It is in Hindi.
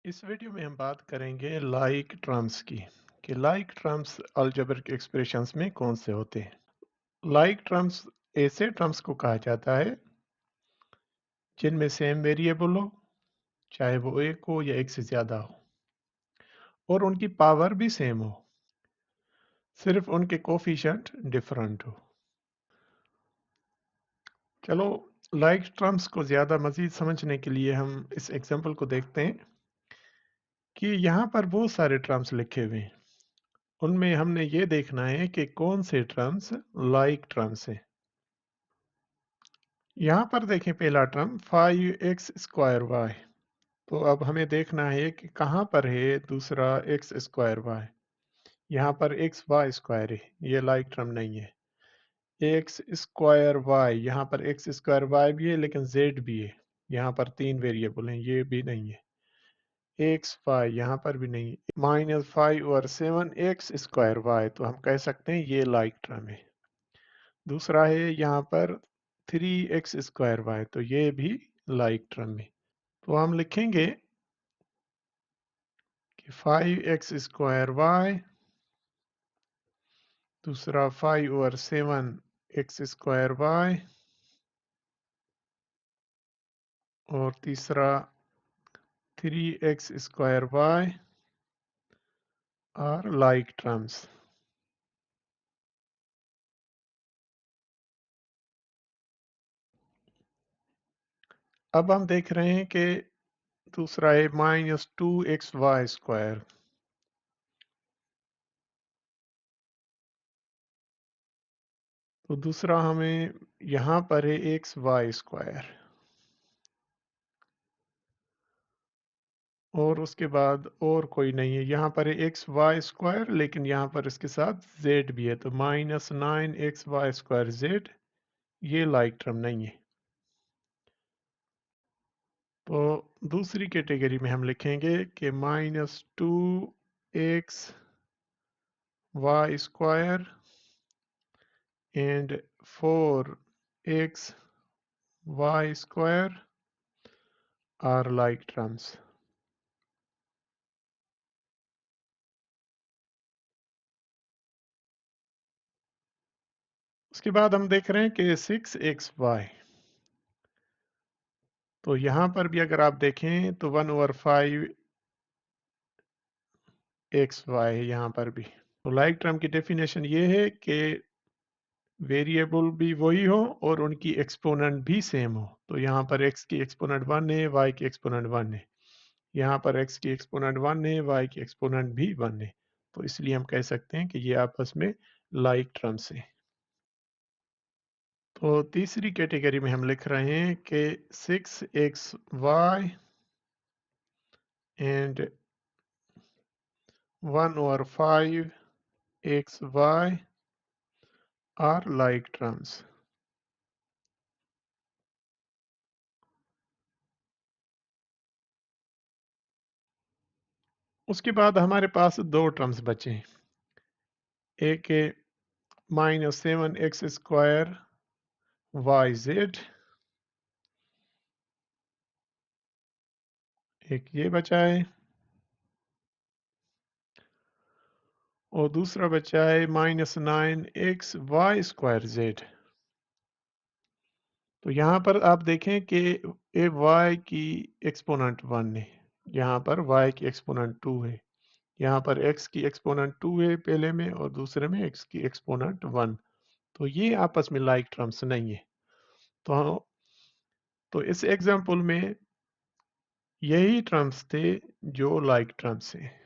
इस वीडियो में हम बात करेंगे लाइक टर्म्स की कि लाइक टर्म्स अलजेब्रिक एक्सप्रेशंस में कौन से होते हैं। लाइक टर्म्स ऐसे टर्म्स को कहा जाता है जिनमें सेम वेरिएबल हो, चाहे वो एक हो या एक से ज़्यादा हो, और उनकी पावर भी सेम हो, सिर्फ उनके कोफिशिएंट डिफरेंट हो। चलो, लाइक टर्म्स को ज़्यादा मज़ीद समझने के लिए हम इस एग्जांपल को देखते हैं कि यहाँ पर बहुत सारे टर्म्स लिखे हुए हैं। उनमें हमने ये देखना है कि कौन से टर्म्स लाइक टर्म्स हैं। यहाँ पर देखें पहला टर्म 5x स्क्वायर वाई। तो अब हमें देखना है कि कहाँ पर है दूसरा एक्स स्क्वायर वाई। यहाँ पर एक्स वाई स्क्वायर है, ये लाइक टर्म नहीं है। एक्स स्क्वायर वाई, यहाँ पर एक्स स्क्वायर वाई भी है लेकिन जेड भी है। यहाँ पर तीन वेरिएबल हैं, ये भी नहीं है। एक्स वाई यहाँ पर भी नहीं है। -5/7 एक्स स्क्वायर वाई, तो हम कह सकते हैं ये लाइक टर्म है। दूसरा है यहाँ पर 3x स्क्वायर वाई, तो ये भी लाइक टर्म है। तो हम लिखेंगे कि 5x स्क्वायर वाई, दूसरा 5/7 एक्स स्क्वायर वाई, और तीसरा 3x square y are like terms. अब हम देख रहे हैं कि दूसरा है -2xy स्क्वायर। तो दूसरा हमें यहाँ पर है एक्स वाई स्क्वायर, और उसके बाद और कोई नहीं है। यहाँ पर है एक्स वाई स्क्वायर, लेकिन यहाँ पर इसके साथ जेड भी है, तो -9xy² जेड, ये लाइक टर्म नहीं है। तो दूसरी कैटेगरी में हम लिखेंगे कि -2xy² and 4xy² are like terms. उसके बाद हम देख रहे हैं कि 6xy। तो यहाँ पर भी अगर आप देखें तो 1/5xy है यहाँ पर भी। तो लाइक टर्म की डेफिनेशन ये है कि वेरिएबल भी वही हो और उनकी एक्सपोनेंट भी सेम हो। तो यहाँ पर x की एक्सपोनेंट 1 है, y की एक्सपोनेंट 1 है। यहाँ पर x की एक्सपोनेंट 1 है, y की एक्सपोनेंट भी 1 है। तो इसलिए हम कह सकते हैं कि ये आपस में लाइक टर्म्स हैं। तो तीसरी कैटेगरी में हम लिख रहे हैं कि 6xy and 1/5xy are like terms. उसके बाद हमारे पास दो टर्म्स बचे हैं। एक है -7x²YZ, एक ये बचा है, और दूसरा बचा है -9xy²Z। तो यहाँ पर आप देखें कि ए y की एक्सपोनेंट 1 है, यहाँ पर y की एक्सपोनेंट 2 है, यहाँ पर x की एक्सपोनेंट 2 है पहले में, और दूसरे में x की एक्सपोनेंट 1। तो ये आपस में लाइक टर्म्स नहीं है। तो इस एग्जाम्पल में यही टर्म्स थे जो लाइक टर्म्स हैं।